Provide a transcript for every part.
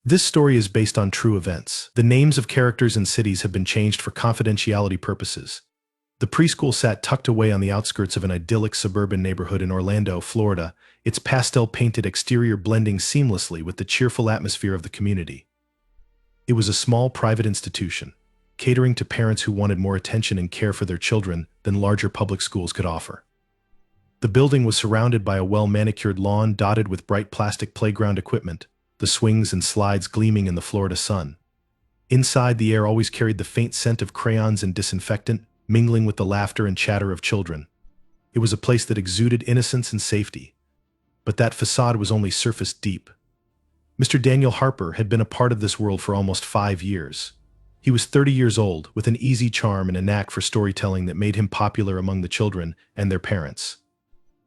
This story is based on true events. The names of characters and cities have been changed for confidentiality purposes. The preschool sat tucked away on the outskirts of an idyllic suburban neighborhood in Orlando, Florida, its pastel-painted exterior blending seamlessly with the cheerful atmosphere of the community. It was a small private institution, catering to parents who wanted more attention and care for their children than larger public schools could offer. The building was surrounded by a well-manicured lawn dotted with bright plastic playground equipment, the swings and slides gleaming in the Florida sun. Inside, the air always carried the faint scent of crayons and disinfectant, mingling with the laughter and chatter of children. It was a place that exuded innocence and safety. But that facade was only surface deep. Mr. Daniel Harper had been a part of this world for almost 5 years. He was 30 years old, with an easy charm and a knack for storytelling that made him popular among the children and their parents.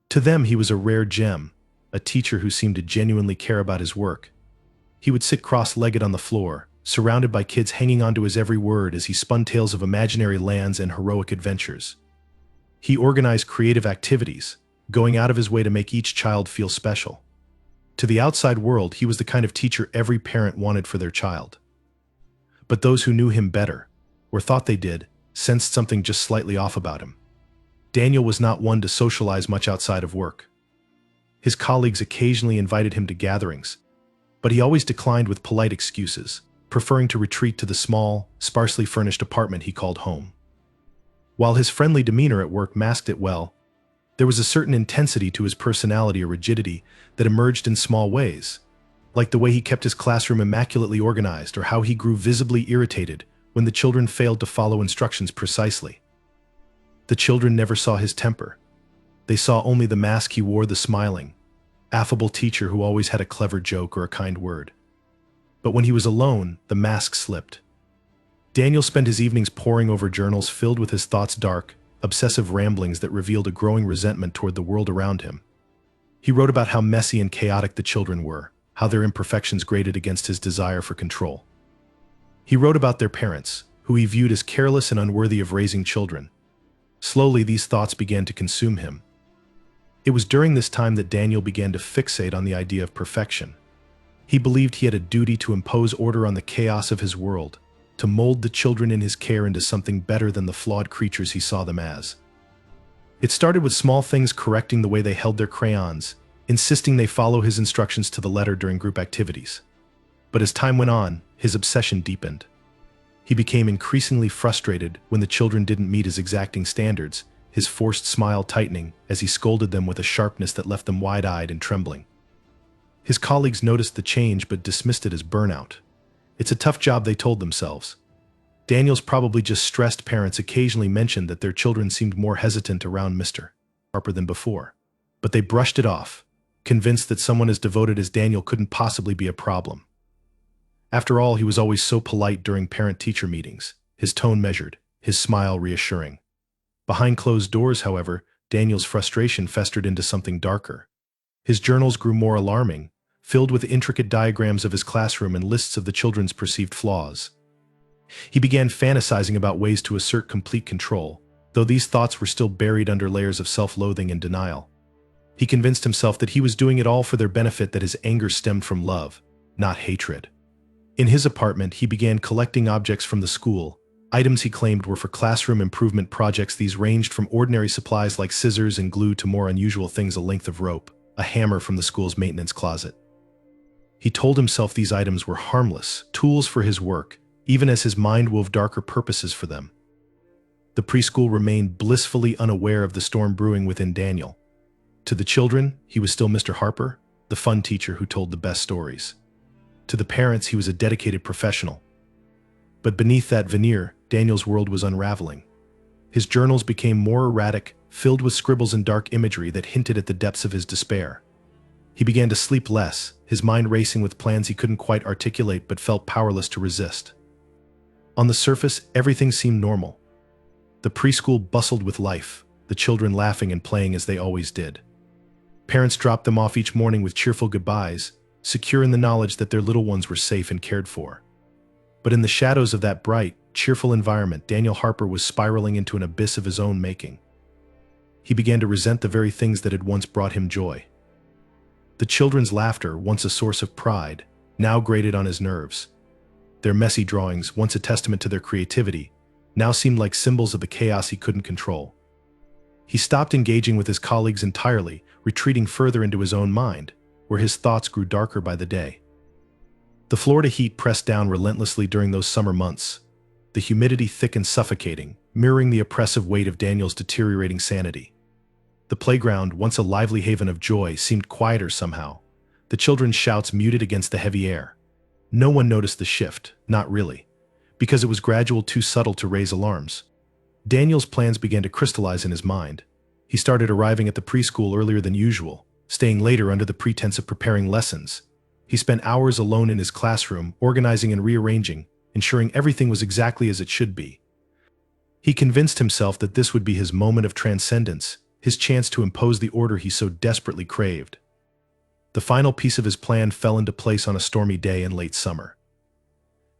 To them, he was a rare gem, a teacher who seemed to genuinely care about his work. He would sit cross-legged on the floor, surrounded by kids hanging onto his every word as he spun tales of imaginary lands and heroic adventures. He organized creative activities, going out of his way to make each child feel special. To the outside world, he was the kind of teacher every parent wanted for their child. But those who knew him better, or thought they did, sensed something just slightly off about him. Daniel was not one to socialize much outside of work. His colleagues occasionally invited him to gatherings, but he always declined with polite excuses, preferring to retreat to the small, sparsely furnished apartment he called home. While his friendly demeanor at work masked it well, there was a certain intensity to his personality or rigidity that emerged in small ways, like the way he kept his classroom immaculately organized or how he grew visibly irritated when the children failed to follow instructions precisely. The children never saw his temper. They saw only the mask he wore, the smiling, affable teacher who always had a clever joke or a kind word. But when he was alone, the mask slipped. Daniel spent his evenings poring over journals filled with his thoughts' dark, obsessive ramblings that revealed a growing resentment toward the world around him. He wrote about how messy and chaotic the children were, how their imperfections grated against his desire for control. He wrote about their parents, who he viewed as careless and unworthy of raising children. Slowly, these thoughts began to consume him. It was during this time that Daniel began to fixate on the idea of perfection. He believed he had a duty to impose order on the chaos of his world, to mold the children in his care into something better than the flawed creatures he saw them as. It started with small things, correcting the way they held their crayons, insisting they follow his instructions to the letter during group activities. But as time went on, his obsession deepened. He became increasingly frustrated when the children didn't meet his exacting standards, his forced smile tightening as he scolded them with a sharpness that left them wide-eyed and trembling. His colleagues noticed the change but dismissed it as burnout. It's a tough job, they told themselves. Daniel's probably just stressed. Parents occasionally mentioned that their children seemed more hesitant around Mr. Harper than before. But they brushed it off, convinced that someone as devoted as Daniel couldn't possibly be a problem. After all, he was always so polite during parent-teacher meetings, his tone measured, his smile reassuring. Behind closed doors, however, Daniel's frustration festered into something darker. His journals grew more alarming, filled with intricate diagrams of his classroom and lists of the children's perceived flaws. He began fantasizing about ways to assert complete control, though these thoughts were still buried under layers of self-loathing and denial. He convinced himself that he was doing it all for their benefit, that his anger stemmed from love, not hatred. In his apartment, he began collecting objects from the school, items he claimed were for classroom improvement projects. These ranged from ordinary supplies like scissors and glue to more unusual things: a length of rope, a hammer from the school's maintenance closet. He told himself these items were harmless, tools for his work, even as his mind wove darker purposes for them. The preschool remained blissfully unaware of the storm brewing within Daniel. To the children, he was still Mr. Harper, the fun teacher who told the best stories. To the parents, he was a dedicated professional. But beneath that veneer, Daniel's world was unraveling. His journals became more erratic, filled with scribbles and dark imagery that hinted at the depths of his despair. He began to sleep less, his mind racing with plans he couldn't quite articulate but felt powerless to resist. On the surface, everything seemed normal. The preschool bustled with life, the children laughing and playing as they always did. Parents dropped them off each morning with cheerful goodbyes, secure in the knowledge that their little ones were safe and cared for. But in the shadows of that bright, cheerful environment, Daniel Harper was spiraling into an abyss of his own making. He began to resent the very things that had once brought him joy. The children's laughter, once a source of pride, now grated on his nerves. Their messy drawings, once a testament to their creativity, now seemed like symbols of the chaos he couldn't control. He stopped engaging with his colleagues entirely, retreating further into his own mind, where his thoughts grew darker by the day. The Florida heat pressed down relentlessly during those summer months, the humidity thick and suffocating, mirroring the oppressive weight of Daniel's deteriorating sanity. The playground, once a lively haven of joy, seemed quieter somehow, the children's shouts muted against the heavy air. No one noticed the shift, not really, because it was gradual, too subtle to raise alarms. Daniel's plans began to crystallize in his mind. He started arriving at the preschool earlier than usual, staying later under the pretense of preparing lessons. He spent hours alone in his classroom, organizing and rearranging, ensuring everything was exactly as it should be. He convinced himself that this would be his moment of transcendence, his chance to impose the order he so desperately craved. The final piece of his plan fell into place on a stormy day in late summer.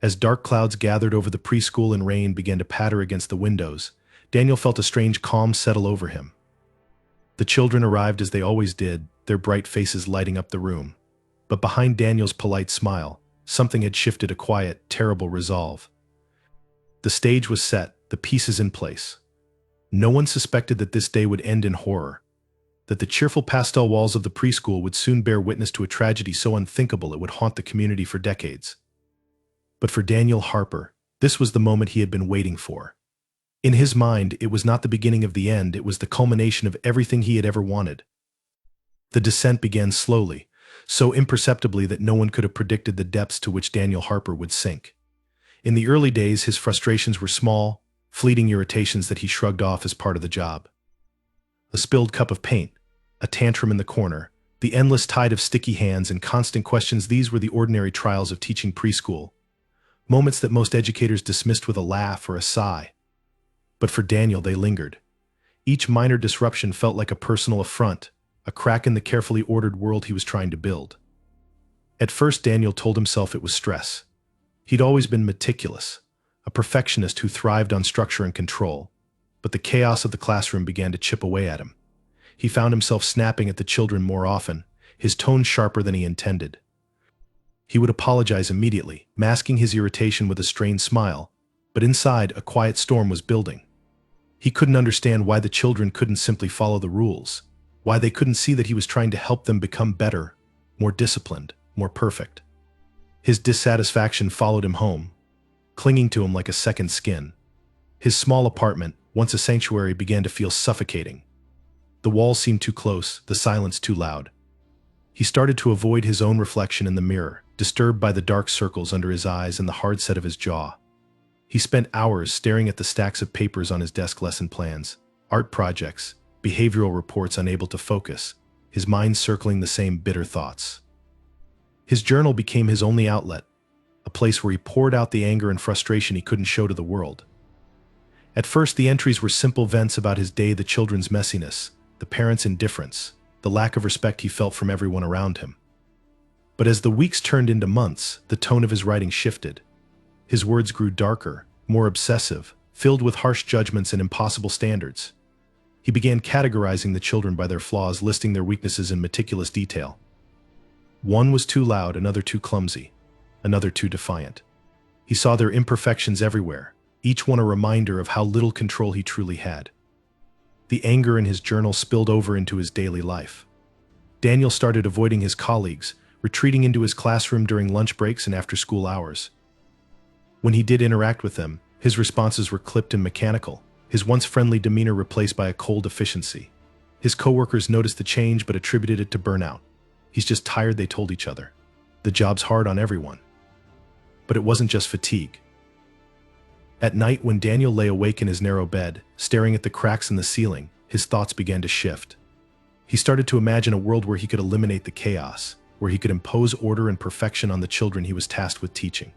As dark clouds gathered over the preschool and rain began to patter against the windows, Daniel felt a strange calm settle over him. The children arrived as they always did, their bright faces lighting up the room. But behind Daniel's polite smile, something had shifted, a quiet, terrible resolve. The stage was set, the pieces in place. No one suspected that this day would end in horror, that the cheerful pastel walls of the preschool would soon bear witness to a tragedy so unthinkable it would haunt the community for decades. But for Daniel Harper, this was the moment he had been waiting for. In his mind, it was not the beginning of the end, it was the culmination of everything he had ever wanted. The descent began slowly, so imperceptibly that no one could have predicted the depths to which Daniel Harper would sink. In the early days, his frustrations were small, fleeting irritations that he shrugged off as part of the job. A spilled cup of paint, a tantrum in the corner, the endless tide of sticky hands and constant questions, these were the ordinary trials of teaching preschool, moments that most educators dismissed with a laugh or a sigh. But for Daniel, they lingered. Each minor disruption felt like a personal affront, a crack in the carefully ordered world he was trying to build. At first, Daniel told himself it was stress. He'd always been meticulous, a perfectionist who thrived on structure and control, but the chaos of the classroom began to chip away at him. He found himself snapping at the children more often, his tone sharper than he intended. He would apologize immediately, masking his irritation with a strained smile, but inside, a quiet storm was building. He couldn't understand why the children couldn't simply follow the rules, why they couldn't see that he was trying to help them become better, more disciplined, more perfect. His dissatisfaction followed him home, clinging to him like a second skin. His small apartment, once a sanctuary, began to feel suffocating. The walls seemed too close, the silence too loud. He started to avoid his own reflection in the mirror, disturbed by the dark circles under his eyes and the hard set of his jaw. He spent hours staring at the stacks of papers on his desk, lesson plans, art projects, behavioral reports, unable to focus, his mind circling the same bitter thoughts. His journal became his only outlet, a place where he poured out the anger and frustration he couldn't show to the world. At first, the entries were simple vents about his day, the children's messiness, the parents' indifference, the lack of respect he felt from everyone around him. But as the weeks turned into months, the tone of his writing shifted. His words grew darker, more obsessive, filled with harsh judgments and impossible standards. He began categorizing the children by their flaws, listing their weaknesses in meticulous detail. One was too loud, another too clumsy, another too defiant. He saw their imperfections everywhere, each one a reminder of how little control he truly had. The anger in his journal spilled over into his daily life. Daniel started avoiding his colleagues, retreating into his classroom during lunch breaks and after school hours. When he did interact with them, his responses were clipped and mechanical, his once friendly demeanor replaced by a cold efficiency. His coworkers noticed the change but attributed it to burnout. He's just tired, they told each other. The job's hard on everyone. But it wasn't just fatigue. At night, when Daniel lay awake in his narrow bed, staring at the cracks in the ceiling, his thoughts began to shift. He started to imagine a world where he could eliminate the chaos, where he could impose order and perfection on the children he was tasked with teaching.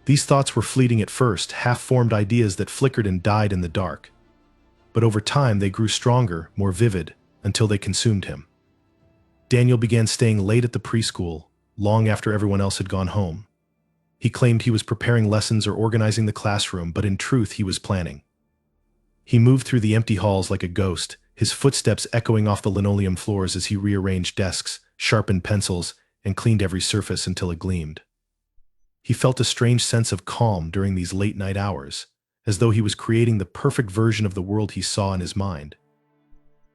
These thoughts were fleeting at first, half-formed ideas that flickered and died in the dark. But over time, they grew stronger, more vivid, until they consumed him. Daniel began staying late at the preschool, long after everyone else had gone home. He claimed he was preparing lessons or organizing the classroom, but in truth, he was planning. He moved through the empty halls like a ghost, his footsteps echoing off the linoleum floors as he rearranged desks, sharpened pencils, and cleaned every surface until it gleamed. He felt a strange sense of calm during these late-night hours, as though he was creating the perfect version of the world he saw in his mind.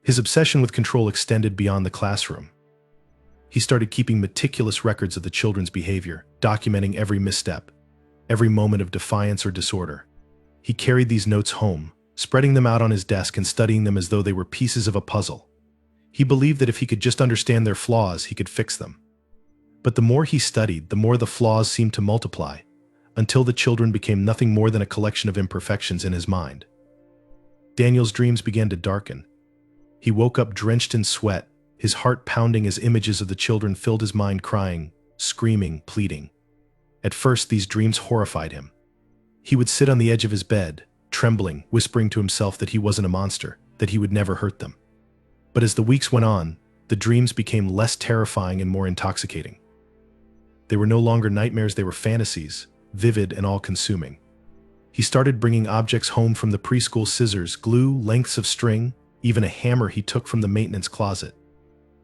His obsession with control extended beyond the classroom. He started keeping meticulous records of the children's behavior, documenting every misstep, every moment of defiance or disorder. He carried these notes home, spreading them out on his desk and studying them as though they were pieces of a puzzle. He believed that if he could just understand their flaws, he could fix them. But the more he studied, the more the flaws seemed to multiply, until the children became nothing more than a collection of imperfections in his mind. Daniel's dreams began to darken. He woke up drenched in sweat, his heart pounding as images of the children filled his mind, crying, screaming, pleading. At first, these dreams horrified him. He would sit on the edge of his bed, trembling, whispering to himself that he wasn't a monster, that he would never hurt them. But as the weeks went on, the dreams became less terrifying and more intoxicating. They were no longer nightmares, they were fantasies, vivid and all-consuming. He started bringing objects home from the preschool: scissors, glue, lengths of string, even a hammer he took from the maintenance closet.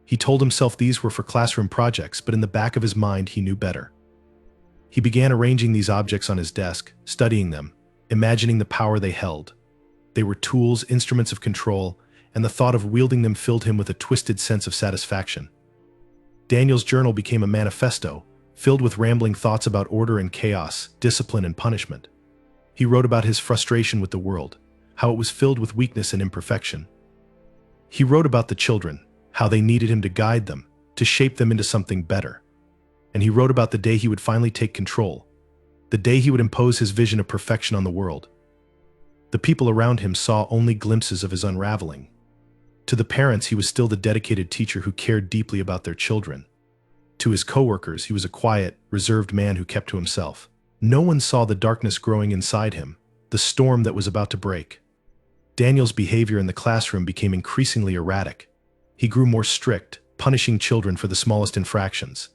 He told himself these were for classroom projects, but in the back of his mind he knew better. He began arranging these objects on his desk, studying them, imagining the power they held. They were tools, instruments of control, and the thought of wielding them filled him with a twisted sense of satisfaction. Daniel's journal became a manifesto, filled with rambling thoughts about order and chaos, discipline and punishment. He wrote about his frustration with the world, how it was filled with weakness and imperfection. He wrote about the children, how they needed him to guide them, to shape them into something better. And he wrote about the day he would finally take control, the day he would impose his vision of perfection on the world. The people around him saw only glimpses of his unraveling. To the parents, he was still the dedicated teacher who cared deeply about their children. To his coworkers, he was a quiet, reserved man who kept to himself. No one saw the darkness growing inside him, the storm that was about to break. Daniel's behavior in the classroom became increasingly erratic. He grew more strict, punishing children for the smallest infractions.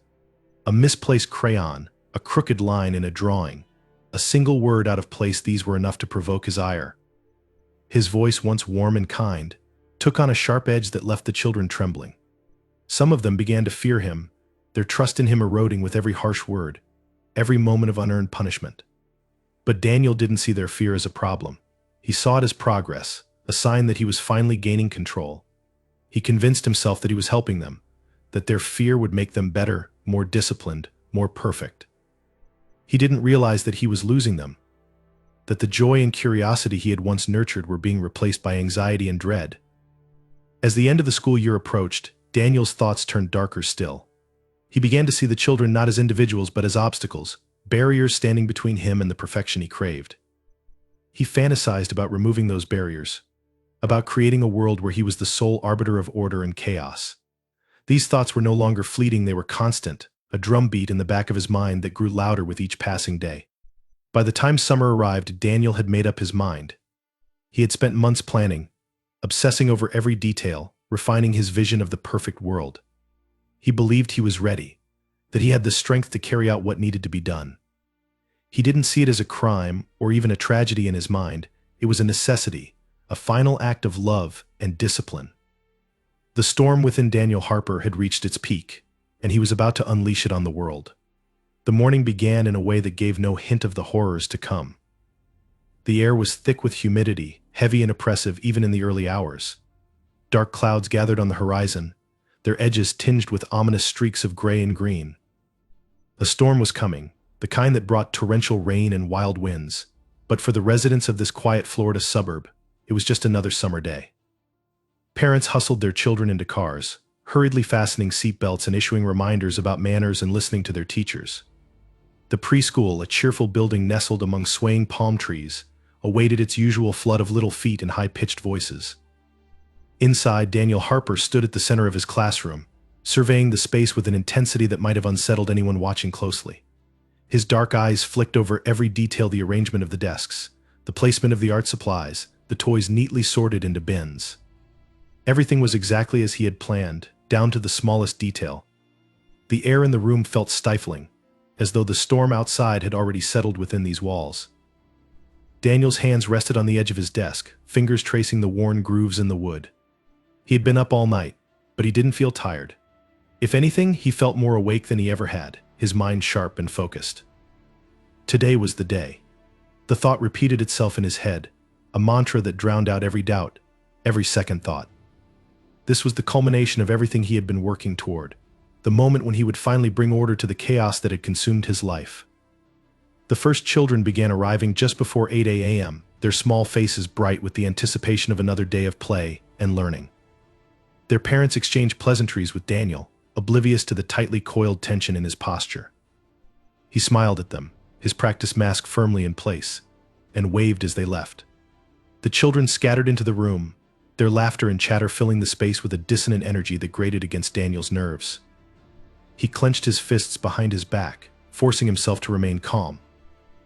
A misplaced crayon, a crooked line in a drawing, a single word out of place, these were enough to provoke his ire. His voice, once warm and kind, took on a sharp edge that left the children trembling. Some of them began to fear him, their trust in him eroding with every harsh word, every moment of unearned punishment. But Daniel didn't see their fear as a problem. He saw it as progress, a sign that he was finally gaining control. He convinced himself that he was helping them, that their fear would make them better, more disciplined, more perfect. He didn't realize that he was losing them, that the joy and curiosity he had once nurtured were being replaced by anxiety and dread. As the end of the school year approached, Daniel's thoughts turned darker still. He began to see the children not as individuals but as obstacles, barriers standing between him and the perfection he craved. He fantasized about removing those barriers, about creating a world where he was the sole arbiter of order and chaos. These thoughts were no longer fleeting, they were constant, a drumbeat in the back of his mind that grew louder with each passing day. By the time summer arrived, Daniel had made up his mind. He had spent months planning, obsessing over every detail, refining his vision of the perfect world. He believed he was ready, that he had the strength to carry out what needed to be done. He didn't see it as a crime or even a tragedy in his mind. It was a necessity, a final act of love and discipline. The storm within Daniel Harper had reached its peak, and he was about to unleash it on the world. The morning began in a way that gave no hint of the horrors to come. The air was thick with humidity, heavy and oppressive even in the early hours. Dark clouds gathered on the horizon, their edges tinged with ominous streaks of gray and green. A storm was coming, the kind that brought torrential rain and wild winds. But for the residents of this quiet Florida suburb, it was just another summer day. Parents hustled their children into cars, hurriedly fastening seatbelts and issuing reminders about manners and listening to their teachers. The preschool, a cheerful building nestled among swaying palm trees, awaited its usual flood of little feet and high-pitched voices. Inside, Daniel Harper stood at the center of his classroom, surveying the space with an intensity that might have unsettled anyone watching closely. His dark eyes flicked over every detail: the arrangement of the desks, the placement of the art supplies, the toys neatly sorted into bins. Everything was exactly as he had planned, down to the smallest detail. The air in the room felt stifling, as though the storm outside had already settled within these walls. Daniel's hands rested on the edge of his desk, fingers tracing the worn grooves in the wood. He had been up all night, but he didn't feel tired. If anything, he felt more awake than he ever had, his mind sharp and focused. Today was the day. The thought repeated itself in his head, a mantra that drowned out every doubt, every second thought. This was the culmination of everything he had been working toward, the moment when he would finally bring order to the chaos that had consumed his life. The first children began arriving just before 8 a.m., their small faces bright with the anticipation of another day of play and learning. Their parents exchanged pleasantries with Daniel, oblivious to the tightly coiled tension in his posture. He smiled at them, his practice mask firmly in place, and waved as they left. The children scattered into the room, their laughter and chatter filling the space with a dissonant energy that grated against Daniel's nerves. He clenched his fists behind his back, forcing himself to remain calm.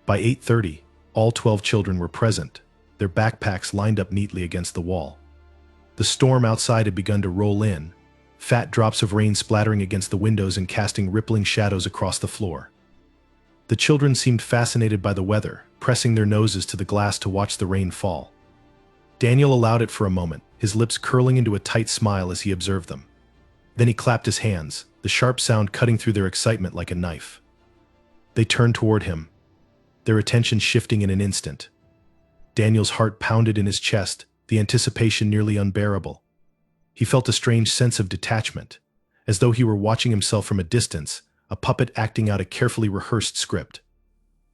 By 8:30, all 12 children were present, their backpacks lined up neatly against the wall. The storm outside had begun to roll in, fat drops of rain splattering against the windows and casting rippling shadows across the floor. The children seemed fascinated by the weather, pressing their noses to the glass to watch the rain fall. Daniel allowed it for a moment, his lips curling into a tight smile as he observed them. Then he clapped his hands, the sharp sound cutting through their excitement like a knife. They turned toward him, their attention shifting in an instant. Daniel's heart pounded in his chest, the anticipation nearly unbearable. He felt a strange sense of detachment, as though he were watching himself from a distance, a puppet acting out a carefully rehearsed script.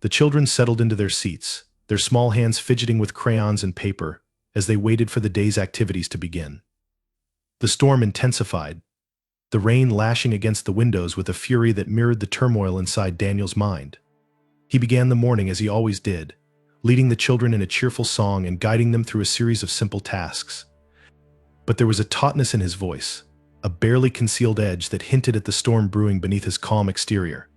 The children settled into their seats, their small hands fidgeting with crayons and paper, as they waited for the day's activities to begin. The storm intensified, the rain lashing against the windows with a fury that mirrored the turmoil inside Daniel's mind. He began the morning as he always did, leading the children in a cheerful song and guiding them through a series of simple tasks. But there was a tautness in his voice, a barely concealed edge that hinted at the storm brewing beneath his calm exterior.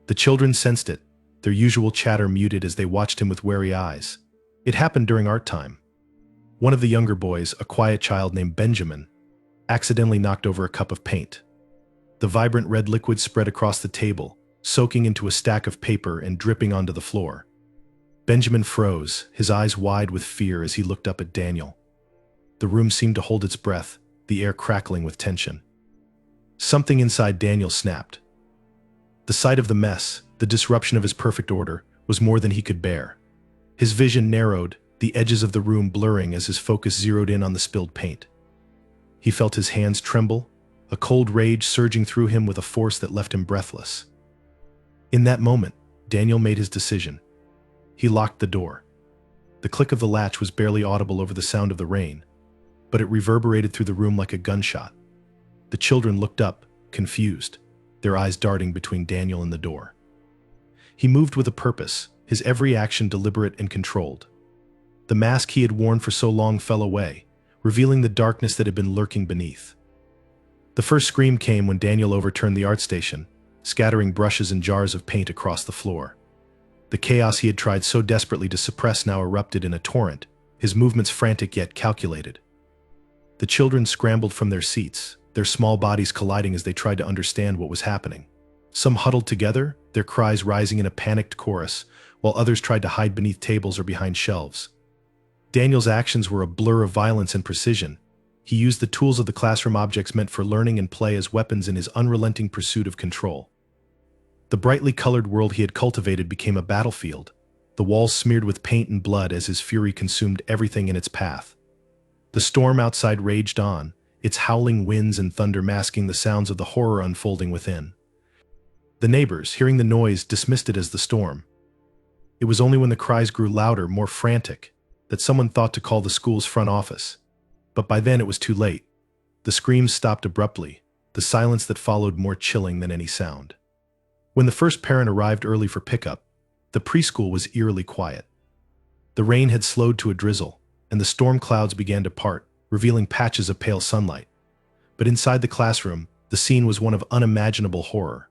The children sensed it, their usual chatter muted as they watched him with wary eyes. It happened during art time. One of the younger boys, a quiet child named Benjamin, accidentally knocked over a cup of paint. The vibrant red liquid spread across the table, soaking into a stack of paper and dripping onto the floor. Benjamin froze, his eyes wide with fear as he looked up at Daniel. The room seemed to hold its breath, the air crackling with tension. Something inside Daniel snapped. The sight of the mess, the disruption of his perfect order, was more than he could bear. His vision narrowed, the edges of the room blurring as his focus zeroed in on the spilled paint. He felt his hands tremble, a cold rage surging through him with a force that left him breathless. In that moment, Daniel made his decision. He locked the door. The click of the latch was barely audible over the sound of the rain, but it reverberated through the room like a gunshot. The children looked up, confused, their eyes darting between Daniel and the door. He moved with a purpose, his every action deliberate and controlled. The mask he had worn for so long fell away, revealing the darkness that had been lurking beneath. The first scream came when Daniel overturned the art station, scattering brushes and jars of paint across the floor. The chaos he had tried so desperately to suppress now erupted in a torrent, his movements frantic yet calculated. The children scrambled from their seats, their small bodies colliding as they tried to understand what was happening. Some huddled together, their cries rising in a panicked chorus, while others tried to hide beneath tables or behind shelves. Daniel's actions were a blur of violence and precision. He used the tools of the classroom objects meant for learning and play as weapons in his unrelenting pursuit of control. The brightly colored world he had cultivated became a battlefield, the walls smeared with paint and blood as his fury consumed everything in its path. The storm outside raged on, its howling winds and thunder masking the sounds of the horror unfolding within. The neighbors, hearing the noise, dismissed it as the storm. It was only when the cries grew louder, more frantic, that someone thought to call the school's front office. But by then it was too late. The screams stopped abruptly, the silence that followed more chilling than any sound. When the first parent arrived early for pickup, the preschool was eerily quiet. The rain had slowed to a drizzle, and the storm clouds began to part, revealing patches of pale sunlight. But inside the classroom, the scene was one of unimaginable horror.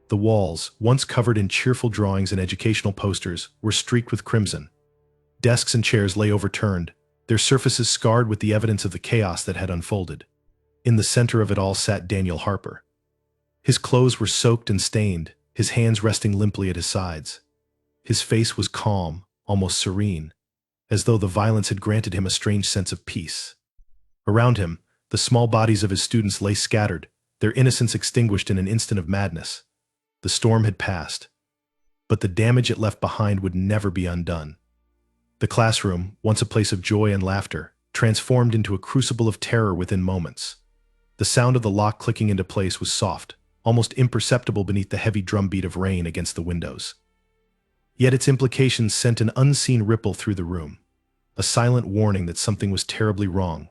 The walls, once covered in cheerful drawings and educational posters, were streaked with crimson. Desks and chairs lay overturned, their surfaces scarred with the evidence of the chaos that had unfolded. In the center of it all sat Daniel Harper. His clothes were soaked and stained, his hands resting limply at his sides. His face was calm, almost serene, as though the violence had granted him a strange sense of peace. Around him, the small bodies of his students lay scattered, their innocence extinguished in an instant of madness. The storm had passed, but the damage it left behind would never be undone. The classroom, once a place of joy and laughter, transformed into a crucible of terror within moments. The sound of the lock clicking into place was soft, almost imperceptible beneath the heavy drumbeat of rain against the windows. Yet its implications sent an unseen ripple through the room, a silent warning that something was terribly wrong.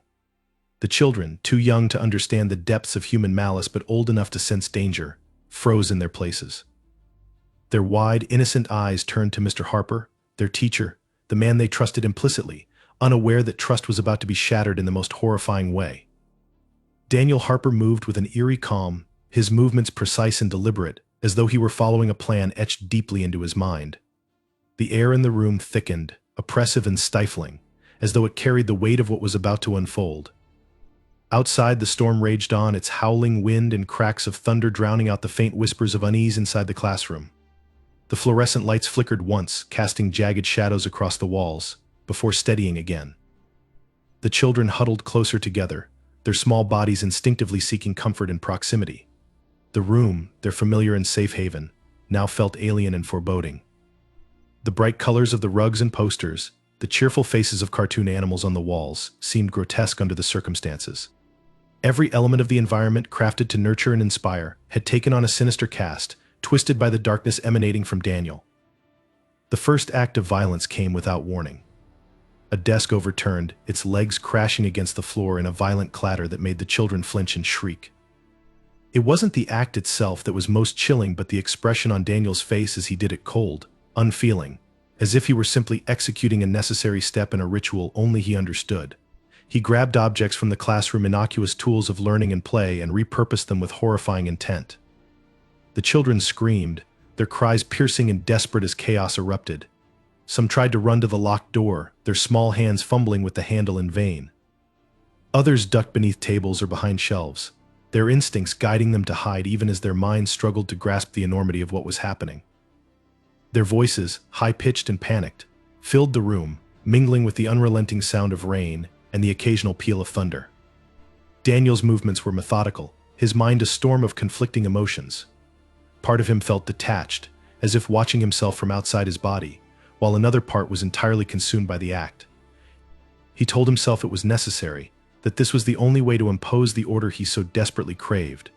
The children, too young to understand the depths of human malice but old enough to sense danger, froze in their places. Their wide, innocent eyes turned to Mr. Harper, their teacher, the man they trusted implicitly, unaware that trust was about to be shattered in the most horrifying way. Daniel Harper moved with an eerie calm, his movements precise and deliberate, as though he were following a plan etched deeply into his mind. The air in the room thickened, oppressive and stifling, as though it carried the weight of what was about to unfold. Outside, the storm raged on, its howling wind and cracks of thunder drowning out the faint whispers of unease inside the classroom. The fluorescent lights flickered once, casting jagged shadows across the walls, before steadying again. The children huddled closer together, their small bodies instinctively seeking comfort and proximity. The room, their familiar and safe haven, now felt alien and foreboding. The bright colors of the rugs and posters, the cheerful faces of cartoon animals on the walls, seemed grotesque under the circumstances. Every element of the environment, crafted to nurture and inspire, had taken on a sinister cast, twisted by the darkness emanating from Daniel. The first act of violence came without warning. A desk overturned, its legs crashing against the floor in a violent clatter that made the children flinch and shriek. It wasn't the act itself that was most chilling, but the expression on Daniel's face as he did it, cold, unfeeling, as if he were simply executing a necessary step in a ritual only he understood. He grabbed objects from the classroom, innocuous tools of learning and play, and repurposed them with horrifying intent. The children screamed, their cries piercing and desperate as chaos erupted. Some tried to run to the locked door, their small hands fumbling with the handle in vain. Others ducked beneath tables or behind shelves, their instincts guiding them to hide even as their minds struggled to grasp the enormity of what was happening. Their voices, high-pitched and panicked, filled the room, mingling with the unrelenting sound of rain and the occasional peal of thunder. Daniel's movements were methodical, his mind a storm of conflicting emotions. Part of him felt detached, as if watching himself from outside his body, while another part was entirely consumed by the act. He told himself it was necessary, that this was the only way to impose the order he so desperately craved.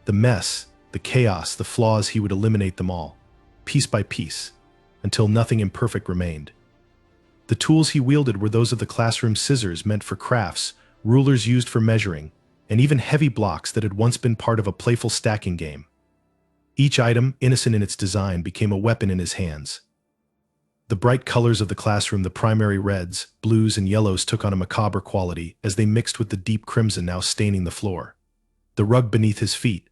The mess, the chaos, the flaws, he would eliminate them all, piece by piece, until nothing imperfect remained. The tools he wielded were those of the classroom: scissors meant for crafts, rulers used for measuring, and even heavy blocks that had once been part of a playful stacking game. Each item, innocent in its design, became a weapon in his hands. The bright colors of the classroom, the primary reds, blues, and yellows, took on a macabre quality as they mixed with the deep crimson now staining the floor. The rug beneath his feet,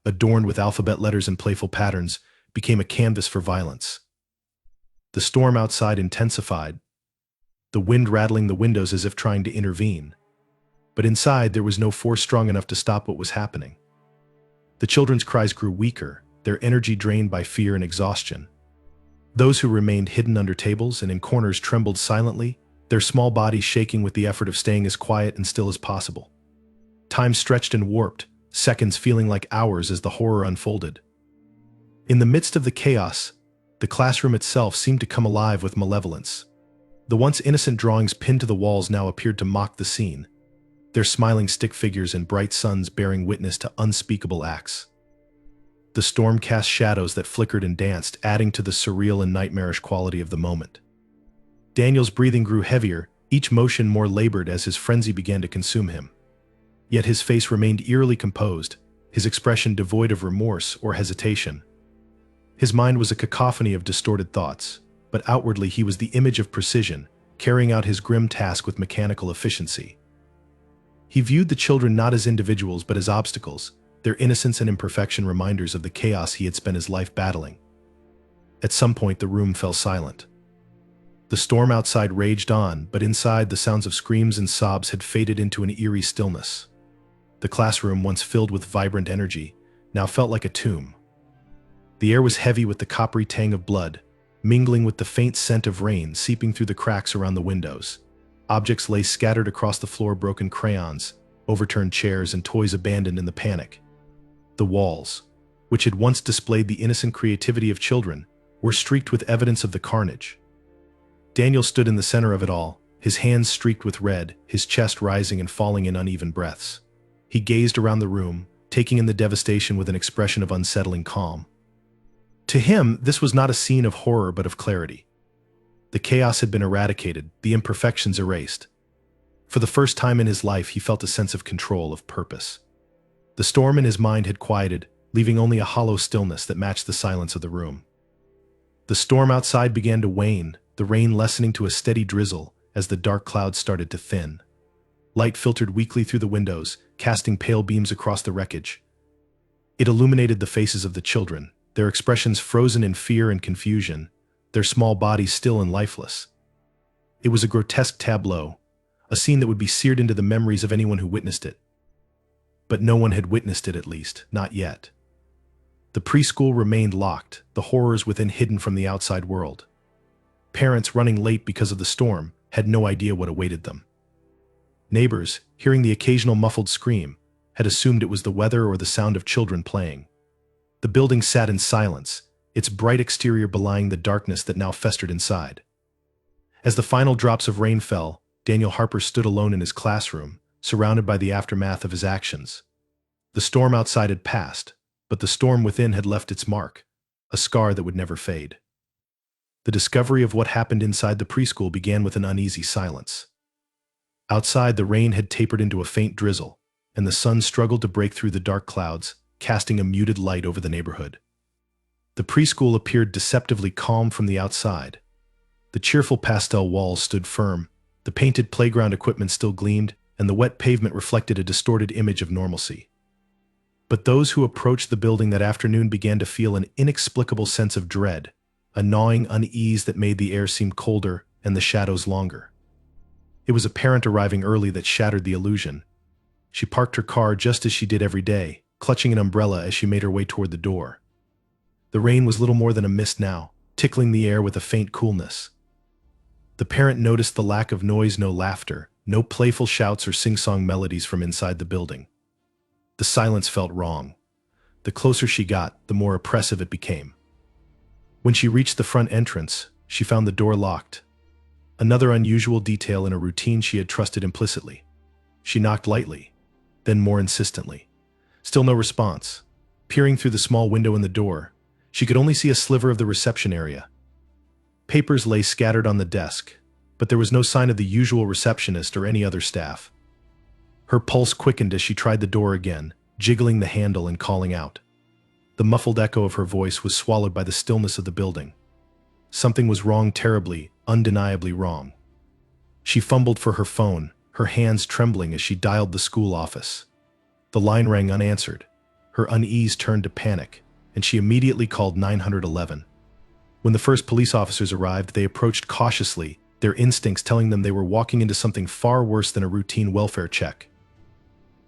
adorned with alphabet letters and playful patterns, became a canvas for violence. The storm outside intensified, the wind rattling the windows as if trying to intervene. But inside there was no force strong enough to stop what was happening. The children's cries grew weaker, their energy drained by fear and exhaustion. Those who remained hidden under tables and in corners trembled silently, their small bodies shaking with the effort of staying as quiet and still as possible. Time stretched and warped, seconds feeling like hours as the horror unfolded. In the midst of the chaos, the classroom itself seemed to come alive with malevolence. The once innocent drawings pinned to the walls now appeared to mock the scene, their smiling stick figures and bright suns bearing witness to unspeakable acts. The storm cast shadows that flickered and danced, adding to the surreal and nightmarish quality of the moment. Daniel's breathing grew heavier, each motion more labored as his frenzy began to consume him. Yet his face remained eerily composed, his expression devoid of remorse or hesitation. His mind was a cacophony of distorted thoughts, but outwardly he was the image of precision, carrying out his grim task with mechanical efficiency. He viewed the children not as individuals but as obstacles, their innocence and imperfection reminders of the chaos he had spent his life battling. At some point the room fell silent. The storm outside raged on, but inside the sounds of screams and sobs had faded into an eerie stillness. The classroom, once filled with vibrant energy, now felt like a tomb. The air was heavy with the coppery tang of blood, mingling with the faint scent of rain seeping through the cracks around the windows. Objects lay scattered across the floor: broken crayons, overturned chairs, and toys abandoned in the panic. The walls, which had once displayed the innocent creativity of children, were streaked with evidence of the carnage. Daniel stood in the center of it all, his hands streaked with red, his chest rising and falling in uneven breaths. He gazed around the room, taking in the devastation with an expression of unsettling calm. To him, this was not a scene of horror but of clarity. The chaos had been eradicated, the imperfections erased. For the first time in his life, he felt a sense of control, of purpose. The storm in his mind had quieted, leaving only a hollow stillness that matched the silence of the room. The storm outside began to wane, the rain lessening to a steady drizzle as the dark clouds started to thin. Light filtered weakly through the windows, casting pale beams across the wreckage. It illuminated the faces of the children, their expressions frozen in fear and confusion, their small bodies still and lifeless. It was a grotesque tableau, a scene that would be seared into the memories of anyone who witnessed it. But no one had witnessed it, at least, not yet. The preschool remained locked, the horrors within hidden from the outside world. Parents, running late because of the storm, had no idea what awaited them. Neighbors, hearing the occasional muffled scream, had assumed it was the weather or the sound of children playing. The building sat in silence, its bright exterior belying the darkness that now festered inside. As the final drops of rain fell, Daniel Harper stood alone in his classroom, surrounded by the aftermath of his actions. The storm outside had passed, but the storm within had left its mark, a scar that would never fade. The discovery of what happened inside the preschool began with an uneasy silence. Outside, the rain had tapered into a faint drizzle, and the sun struggled to break through the dark clouds, casting a muted light over the neighborhood. The preschool appeared deceptively calm from the outside. The cheerful pastel walls stood firm, the painted playground equipment still gleamed, and the wet pavement reflected a distorted image of normalcy. But those who approached the building that afternoon began to feel an inexplicable sense of dread, a gnawing unease that made the air seem colder and the shadows longer. It was a parent arriving early that shattered the illusion. She parked her car just as she did every day, clutching an umbrella as she made her way toward the door. The rain was little more than a mist now, tickling the air with a faint coolness. The parent noticed the lack of noise, no laughter, no playful shouts or sing-song melodies from inside the building. The silence felt wrong. The closer she got, the more oppressive it became. When she reached the front entrance, she found the door locked. Another unusual detail in a routine she had trusted implicitly. She knocked lightly, then more insistently. Still no response. Peering through the small window in the door, she could only see a sliver of the reception area. Papers lay scattered on the desk, but there was no sign of the usual receptionist or any other staff. Her pulse quickened as she tried the door again, jiggling the handle and calling out. The muffled echo of her voice was swallowed by the stillness of the building. Something was wrong, terribly, undeniably wrong. She fumbled for her phone, her hands trembling as she dialed the school office. The line rang unanswered. Her unease turned to panic, and she immediately called 911. When the first police officers arrived, they approached cautiously, their instincts telling them they were walking into something far worse than a routine welfare check.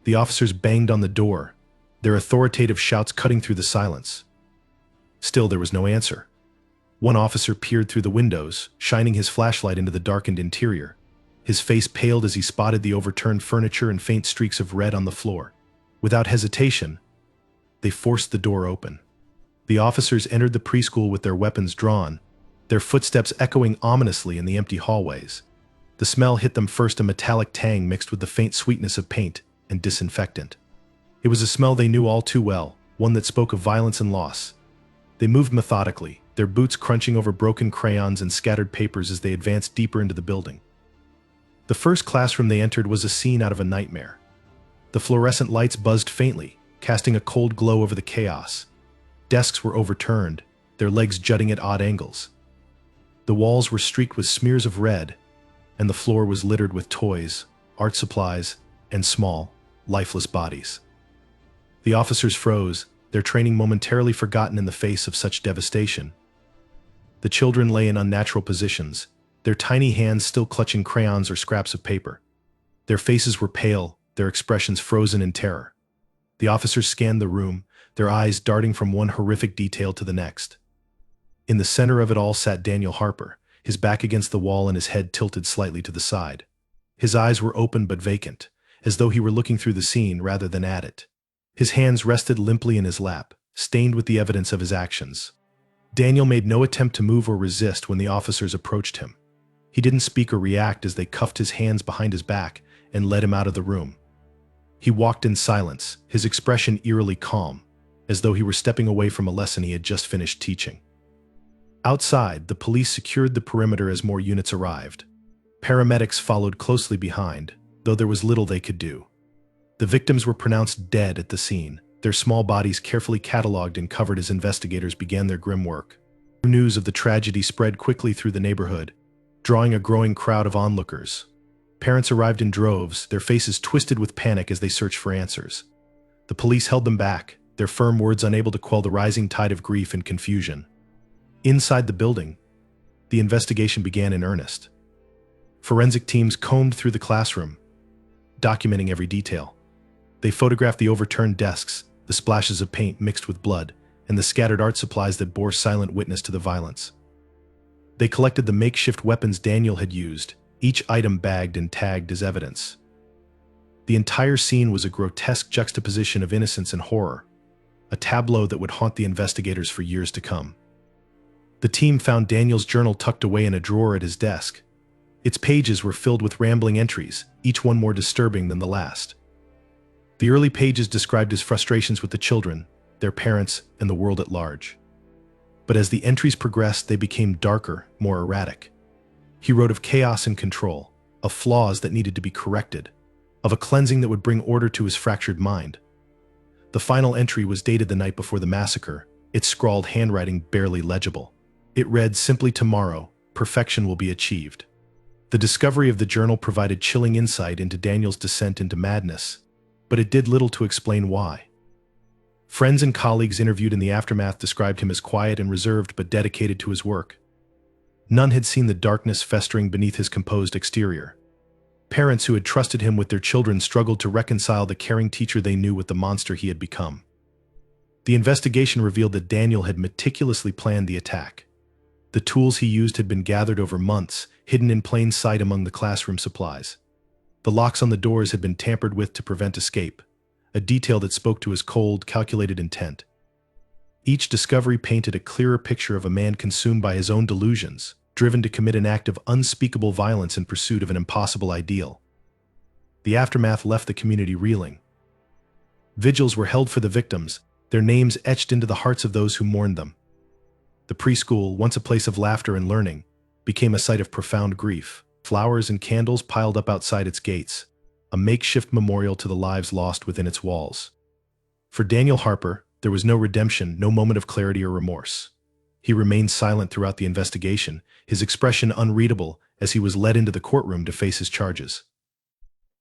The officers banged on the door, their authoritative shouts cutting through the silence. Still, there was no answer. One officer peered through the windows, shining his flashlight into the darkened interior. His face paled as he spotted the overturned furniture and faint streaks of red on the floor. Without hesitation, they forced the door open. The officers entered the preschool with their weapons drawn, their footsteps echoing ominously in the empty hallways. The smell hit them first, a metallic tang mixed with the faint sweetness of paint and disinfectant. It was a smell they knew all too well, one that spoke of violence and loss. They moved methodically, their boots crunching over broken crayons and scattered papers as they advanced deeper into the building. The first classroom they entered was a scene out of a nightmare. The fluorescent lights buzzed faintly, casting a cold glow over the chaos. Desks were overturned, their legs jutting at odd angles. The walls were streaked with smears of red, and the floor was littered with toys, art supplies, and small, lifeless bodies. The officers froze, their training momentarily forgotten in the face of such devastation. The children lay in unnatural positions, their tiny hands still clutching crayons or scraps of paper. Their faces were pale, their expressions frozen in terror. The officers scanned the room, their eyes darting from one horrific detail to the next. In the center of it all sat Daniel Harper, his back against the wall and his head tilted slightly to the side. His eyes were open but vacant, as though he were looking through the scene rather than at it. His hands rested limply in his lap, stained with the evidence of his actions. Daniel made no attempt to move or resist when the officers approached him. He didn't speak or react as they cuffed his hands behind his back and led him out of the room. He walked in silence, his expression eerily calm, as though he were stepping away from a lesson he had just finished teaching. Outside, the police secured the perimeter as more units arrived. Paramedics followed closely behind, though there was little they could do. The victims were pronounced dead at the scene, their small bodies carefully catalogued and covered as investigators began their grim work. News of the tragedy spread quickly through the neighborhood, drawing a growing crowd of onlookers. Parents arrived in droves, their faces twisted with panic as they searched for answers. The police held them back, their firm words unable to quell the rising tide of grief and confusion. Inside the building, the investigation began in earnest. Forensic teams combed through the classroom, documenting every detail. They photographed the overturned desks, the splashes of paint mixed with blood, and the scattered art supplies that bore silent witness to the violence. They collected the makeshift weapons Daniel had used, each item bagged and tagged as evidence. The entire scene was a grotesque juxtaposition of innocence and horror, a tableau that would haunt the investigators for years to come. The team found Daniel's journal tucked away in a drawer at his desk. Its pages were filled with rambling entries, each one more disturbing than the last. The early pages described his frustrations with the children, their parents, and the world at large. But as the entries progressed, they became darker, more erratic. He wrote of chaos and control, of flaws that needed to be corrected, of a cleansing that would bring order to his fractured mind. The final entry was dated the night before the massacre, its scrawled handwriting barely legible. It read, "Simply tomorrow, perfection will be achieved." The discovery of the journal provided chilling insight into Daniel's descent into madness, but it did little to explain why. Friends and colleagues interviewed in the aftermath described him as quiet and reserved but dedicated to his work. None had seen the darkness festering beneath his composed exterior. Parents who had trusted him with their children struggled to reconcile the caring teacher they knew with the monster he had become. The investigation revealed that Daniel had meticulously planned the attack. The tools he used had been gathered over months, hidden in plain sight among the classroom supplies. The locks on the doors had been tampered with to prevent escape, a detail that spoke to his cold, calculated intent. Each discovery painted a clearer picture of a man consumed by his own delusions, driven to commit an act of unspeakable violence in pursuit of an impossible ideal. The aftermath left the community reeling. Vigils were held for the victims, their names etched into the hearts of those who mourned them. The preschool, once a place of laughter and learning, became a site of profound grief. Flowers and candles piled up outside its gates, a makeshift memorial to the lives lost within its walls. For Daniel Harper, there was no redemption, no moment of clarity or remorse. He remained silent throughout the investigation, his expression unreadable as he was led into the courtroom to face his charges.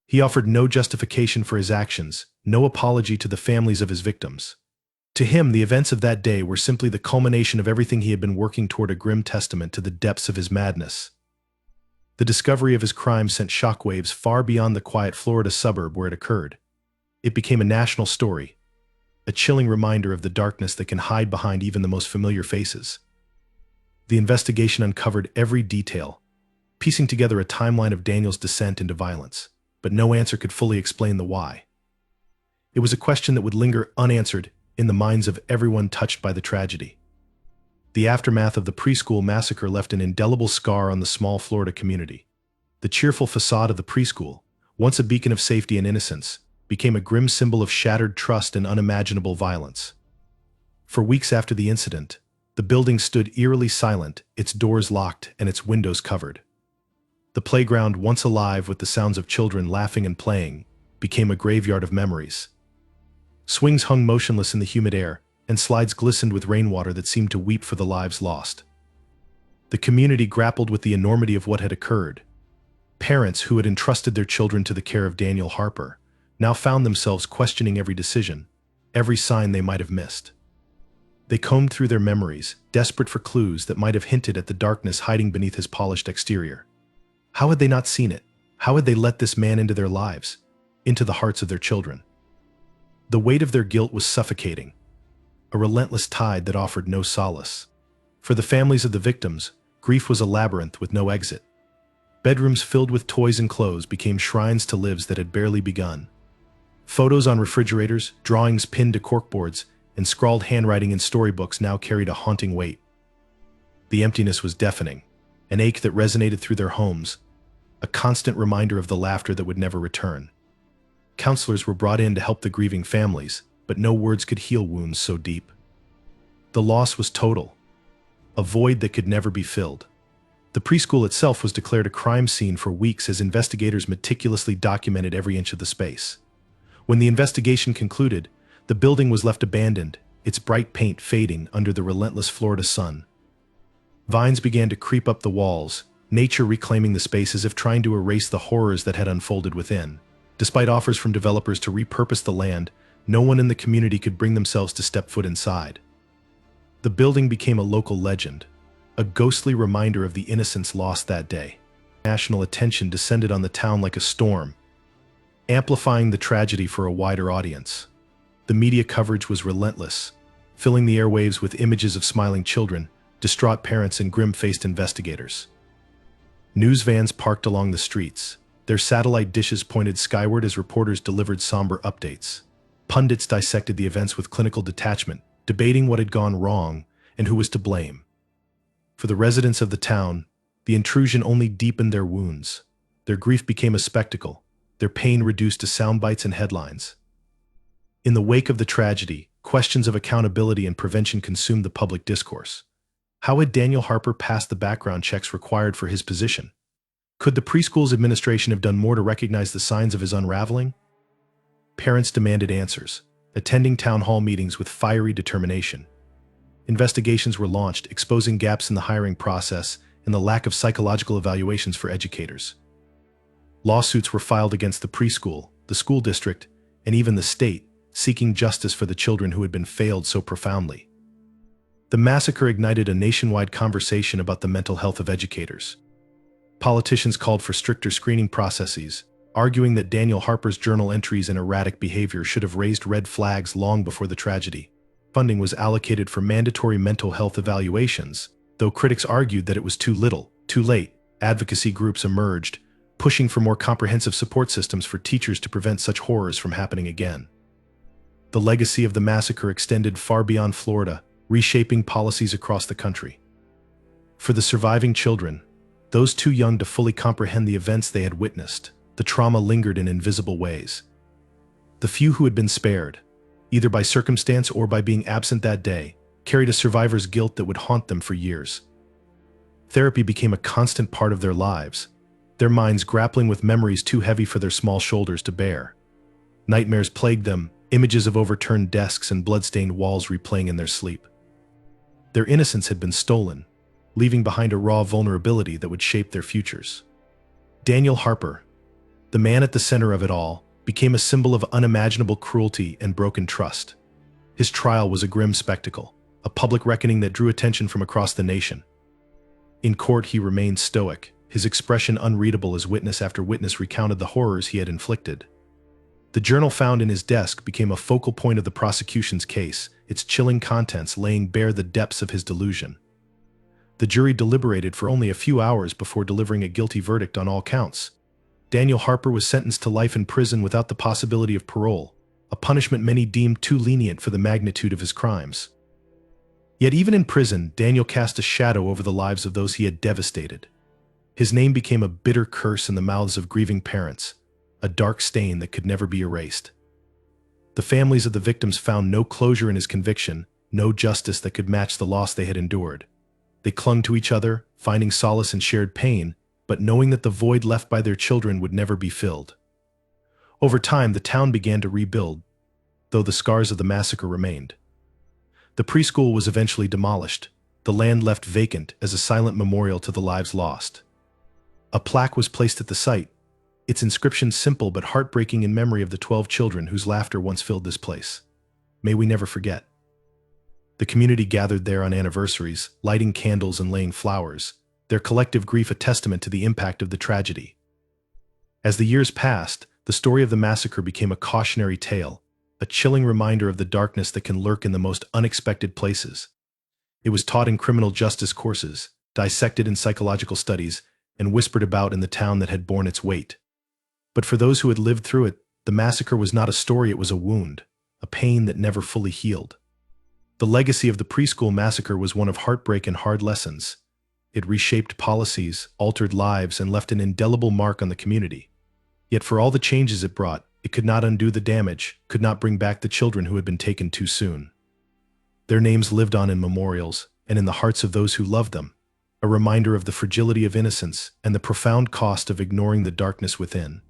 He offered no justification for his actions, no apology to the families of his victims. To him, the events of that day were simply the culmination of everything he had been working toward, a grim testament to the depths of his madness. The discovery of his crime sent shockwaves far beyond the quiet Florida suburb where it occurred. It became a national story, a chilling reminder of the darkness that can hide behind even the most familiar faces. The investigation uncovered every detail, piecing together a timeline of Daniel's descent into violence, but no answer could fully explain the why. It was a question that would linger unanswered in the minds of everyone touched by the tragedy. The aftermath of the preschool massacre left an indelible scar on the small Florida community. The cheerful facade of the preschool, once a beacon of safety and innocence, became a grim symbol of shattered trust and unimaginable violence. For weeks after the incident, the building stood eerily silent, its doors locked and its windows covered. The playground, once alive with the sounds of children laughing and playing, became a graveyard of memories. Swings hung motionless in the humid air, and slides glistened with rainwater that seemed to weep for the lives lost. The community grappled with the enormity of what had occurred. Parents who had entrusted their children to the care of Daniel Harper now found themselves questioning every decision, every sign they might have missed. They combed through their memories, desperate for clues that might have hinted at the darkness hiding beneath his polished exterior. How had they not seen it? How had they let this man into their lives, into the hearts of their children? The weight of their guilt was suffocating, a relentless tide that offered no solace. For the families of the victims, grief was a labyrinth with no exit. Bedrooms filled with toys and clothes became shrines to lives that had barely begun. Photos on refrigerators, drawings pinned to corkboards, and scrawled handwriting in storybooks now carried a haunting weight. The emptiness was deafening, an ache that resonated through their homes, a constant reminder of the laughter that would never return. Counselors were brought in to help the grieving families, but no words could heal wounds so deep. The loss was total, a void that could never be filled. The preschool itself was declared a crime scene for weeks as investigators meticulously documented every inch of the space. When the investigation concluded, the building was left abandoned, its bright paint fading under the relentless Florida sun. Vines began to creep up the walls, nature reclaiming the space as if trying to erase the horrors that had unfolded within. Despite offers from developers to repurpose the land, no one in the community could bring themselves to step foot inside. The building became a local legend, a ghostly reminder of the innocence lost that day. National attention descended on the town like a storm, amplifying the tragedy for a wider audience. The media coverage was relentless, filling the airwaves with images of smiling children, distraught parents, and grim-faced investigators. News vans parked along the streets, their satellite dishes pointed skyward as reporters delivered somber updates. Pundits dissected the events with clinical detachment, debating what had gone wrong and who was to blame. For the residents of the town, the intrusion only deepened their wounds. Their grief became a spectacle, their pain reduced to sound bites and headlines. In the wake of the tragedy, questions of accountability and prevention consumed the public discourse. How had Daniel Harper passed the background checks required for his position? Could the preschool's administration have done more to recognize the signs of his unraveling? Parents demanded answers, attending town hall meetings with fiery determination. Investigations were launched, exposing gaps in the hiring process and the lack of psychological evaluations for educators. Lawsuits were filed against the preschool, the school district, and even the state, seeking justice for the children who had been failed so profoundly. The massacre ignited a nationwide conversation about the mental health of educators. Politicians called for stricter screening processes, arguing that Daniel Harper's journal entries and erratic behavior should have raised red flags long before the tragedy. Funding was allocated for mandatory mental health evaluations, though critics argued that it was too little, too late. Advocacy groups emerged, pushing for more comprehensive support systems for teachers to prevent such horrors from happening again. The legacy of the massacre extended far beyond Florida, reshaping policies across the country. For the surviving children, those too young to fully comprehend the events they had witnessed, the trauma lingered in invisible ways. The few who had been spared, either by circumstance or by being absent that day, carried a survivor's guilt that would haunt them for years. Therapy became a constant part of their lives, their minds grappling with memories too heavy for their small shoulders to bear. Nightmares plagued them, images of overturned desks and blood-stained walls replaying in their sleep. Their innocence had been stolen, leaving behind a raw vulnerability that would shape their futures. Daniel Harper, the man at the center of it all, became a symbol of unimaginable cruelty and broken trust. His trial was a grim spectacle, a public reckoning that drew attention from across the nation. In court, he remained stoic, his expression unreadable as witness after witness recounted the horrors he had inflicted. The journal found in his desk became a focal point of the prosecution's case, its chilling contents laying bare the depths of his delusion. The jury deliberated for only a few hours before delivering a guilty verdict on all counts. Daniel Harper was sentenced to life in prison without the possibility of parole, a punishment many deemed too lenient for the magnitude of his crimes. Yet even in prison, Daniel cast a shadow over the lives of those he had devastated. His name became a bitter curse in the mouths of grieving parents, a dark stain that could never be erased. The families of the victims found no closure in his conviction, no justice that could match the loss they had endured. They clung to each other, finding solace in shared pain, but knowing that the void left by their children would never be filled. Over time, the town began to rebuild, though the scars of the massacre remained. The preschool was eventually demolished, the land left vacant as a silent memorial to the lives lost. A plaque was placed at the site, its inscription simple but heartbreaking in memory of the 12 children whose laughter once filled this place. May we never forget. The community gathered there on anniversaries, lighting candles and laying flowers, their collective grief a testament to the impact of the tragedy. As the years passed, the story of the massacre became a cautionary tale, a chilling reminder of the darkness that can lurk in the most unexpected places. It was taught in criminal justice courses, dissected in psychological studies, and whispered about in the town that had borne its weight. But for those who had lived through it, The massacre was not a story, it was a wound, a pain that never fully healed. The legacy of the preschool massacre was one of heartbreak and hard lessons. It reshaped policies, altered lives, and left an indelible mark on the community. Yet for all the changes it brought, it could not undo the damage, could not bring back the children who had been taken too soon. Their names lived on in memorials, and in the hearts of those who loved them, a reminder of the fragility of innocence and the profound cost of ignoring the darkness within.